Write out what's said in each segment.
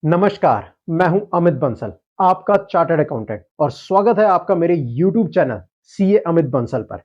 नमस्कार, मैं हूं अमित बंसल, आपका चार्टर्ड अकाउंटेंट और स्वागत है आपका मेरे YouTube channel CA Amit Bansal पर।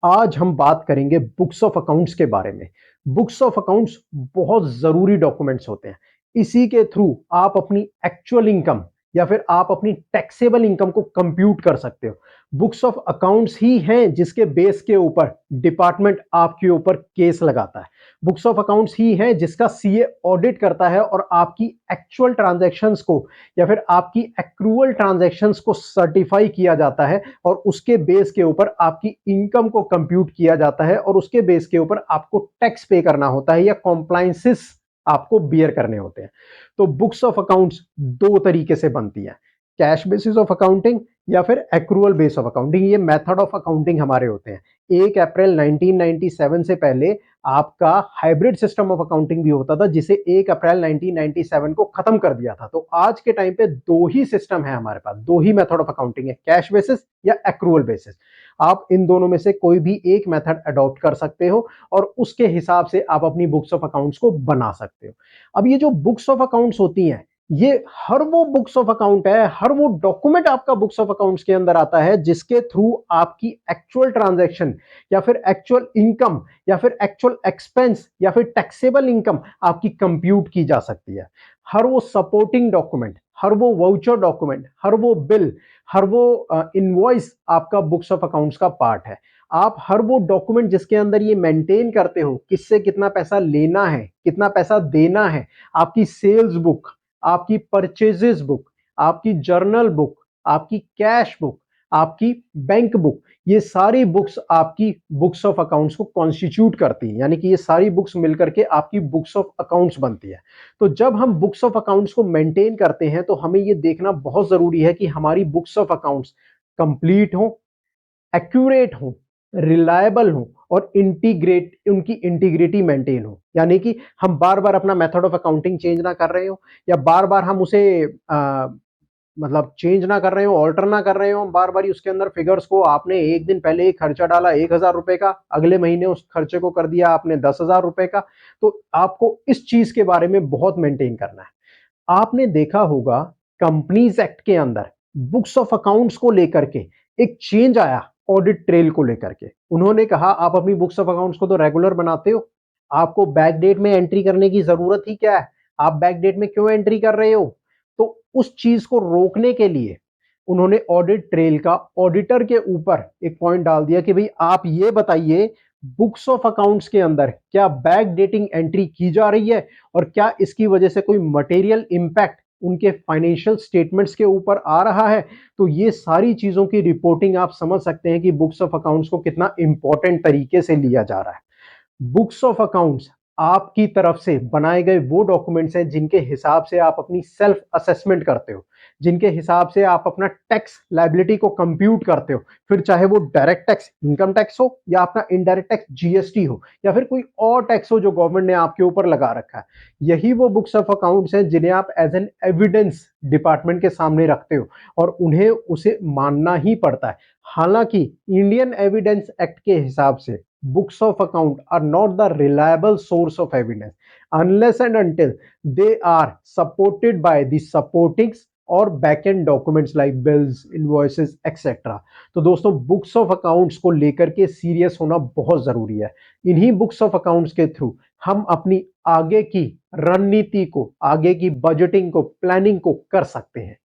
आज हम बात करेंगे बुक्स ऑफ अकाउंट्स के बारे में। बुक्स ऑफ अकाउंट्स बहुत जरूरी डॉक्यूमेंट्स होते हैं। इसी के थ्रू आप अपनी एक्चुअल इनकम या फिर आप अपनी टैक्सेबल इनकम को कंप्यूट कर सकते हो। बुक्स ऑफ अकाउंट्स ही हैं जिसके बेस के ऊपर डिपार्टमेंट आपके ऊपर केस लगाता है। बुक्स ऑफ अकाउंट्स ही है जिसका सीए ऑडिट करता है और आपकी एक्चुअल ट्रांजैक्शंस को या फिर आपकी एक्रूअल ट्रांजैक्शंस को सर्टिफाई किया जाता है और उसके बेस के ऊपर आपकी इनकम को कंप्यूट किया जाता है और उसके बेस के ऊपर आपको टैक्स पे करना होता है या कॉम्प्लायंसेस आपको बियर करने होते हैं। तो बुक्स ऑफ अकाउंट्स दो तरीके से बनती है, कैश बेसिस ऑफ अकाउंटिंग या फिर एक्रूअल बेस ऑफ अकाउंटिंग। ये मेथड ऑफ अकाउंटिंग हमारे होते हैं। 1 अप्रैल 1997 से पहले आपका हाइब्रिड सिस्टम ऑफ अकाउंटिंग भी होता था जिसे 1 अप्रैल 1997 को खत्म कर दिया था। तो आज के टाइम पे दो ही सिस्टम है हमारे पास, दो ही मेथड ऑफ अकाउंटिंग है, कैश बेसिस या एक्रूअल बेसिस। आप इन दोनों में से कोई भी एक मेथड अडॉप्ट कर सकते हो और उसके हिसाब से आप अपनी बुक्स ऑफ अकाउंट्स को बना सकते हो। अब ये जो बुक्स ऑफ अकाउंट्स होती हैं, ये हर वो बुक्स ऑफ अकाउंट है, हर वो डॉक्यूमेंट आपका बुक्स ऑफ अकाउंट्स के अंदर आता है जिसके थ्रू आपकी एक्चुअल ट्रांजैक्शन या फिर एक्चुअल इनकम या फिर एक्चुअल एक्सपेंस या फिर टैक्सेबल इनकम आपकी कंप्यूट की जा सकती है। हर वो सपोर्टिंग डॉक्यूमेंट, हर वो वाउचर डॉक्यूमेंट, हर वो बिल, हर वो इनवॉइस आपका बुक्स ऑफ अकाउंट्स का पार्ट है। आप हर वो डॉक्यूमेंट जिसके अंदर ये मेंटेन करते हो, किससे कितना पैसा लेना है, कितना पैसा देना है, आपकी सेल्स बुक, आपकी परचेजेस बुक, आपकी जर्नल बुक, आपकी कैश बुक, आपकी बैंक बुक, ये सारी बुक्स आपकी बुक्स ऑफ अकाउंट्स को कॉन्स्टिट्यूट करती हैं। यानी कि ये सारी बुक्स मिलकर के आपकी बुक्स ऑफ अकाउंट्स बनती है। तो जब हम बुक्स ऑफ अकाउंट्स को मेंटेन करते हैं तो हमें ये देखना बहुत जरूरी है कि हमारी बुक्स ऑफ अकाउंट्स कंप्लीट हो, एक्यूरेट हो, रिलायबल हो और इंटीग्रेट, उनकी इंटीग्रिटी मेंटेन हो। यानी कि हम बार बार अपना मेथड ऑफ अकाउंटिंग चेंज ना कर रहे हो या बार बार हम उसे मतलब चेंज ना कर रहे हो, ऑल्टर ना कर रहे हो। बार बार उसके अंदर फिगर्स को आपने एक दिन पहले एक खर्चा डाला 1,000 रुपए का, अगले महीने उस खर्चे को कर दिया आपने 10,000 रुपए का। तो आपको इस चीज के बारे में बहुत मेंटेन करना है। आपने देखा होगा कंपनीज एक्ट के अंदर बुक्स ऑफ अकाउंट्स को लेकर के एक चेंज आया, ऑडिट ट्रेल को लेकर के। उन्होंने कहा आप अपनी बुक्स ऑफ अकाउंट्स को तो रेगुलर बनाते हो, आपको बैक डेट में एंट्री करने की जरूरत ही क्या है, आप बैक डेट में क्यों एंट्री कर रहे हो। तो उस चीज को रोकने के लिए उन्होंने ऑडिट ट्रेल का ऑडिटर के ऊपर एक पॉइंट डाल दिया कि भाई आप ये बताइए बुक्स ऑफ अकाउंट्स के अंदर क्या बैक डेटिंग एंट्री की जा रही है और क्या इसकी वजह से कोई मटेरियल इंपैक्ट उनके फाइनेंशियल स्टेटमेंट्स के ऊपर आ रहा है। तो ये सारी चीजों की रिपोर्टिंग आप समझ सकते हैं कि बुक्स ऑफ अकाउंट्स को कितना इंपॉर्टेंट तरीके से लिया जा रहा है। बुक्स ऑफ अकाउंट्स आपकी तरफ से बनाए गए वो डॉक्यूमेंट्स हैं जिनके हिसाब से आप अपनी सेल्फ असेसमेंट करते हो, जिनके हिसाब से आप अपना टैक्स लायबिलिटी को कंप्यूट करते हो। फिर चाहे वो डायरेक्ट टैक्स इनकम टैक्स हो या अपना इनडायरेक्ट टैक्स जीएसटी हो या फिर कोई और टैक्स हो जो गवर्नमेंट ने आपके ऊपर लगा रखा है। यही वो बुक्स ऑफ अकाउंट्स हैं जिन्हें आप एज एन एविडेंस डिपार्टमेंट के सामने रखते हो और उन्हें उसे मानना ही पड़ता है। हालांकि इंडियन एविडेंस एक्ट के हिसाब से books of account are not the reliable source of evidence unless and until they are supported by the supportings और back and documents like bills, invoices etcetera. तो दोस्तों बुक्स ऑफ अकाउंट्स को लेकर के serious होना बहुत जरूरी है। इन्हीं बुक्स ऑफ अकाउंट्स के थ्रू हम अपनी आगे की रणनीति को, आगे की बजटिंग को, प्लानिंग को कर सकते हैं।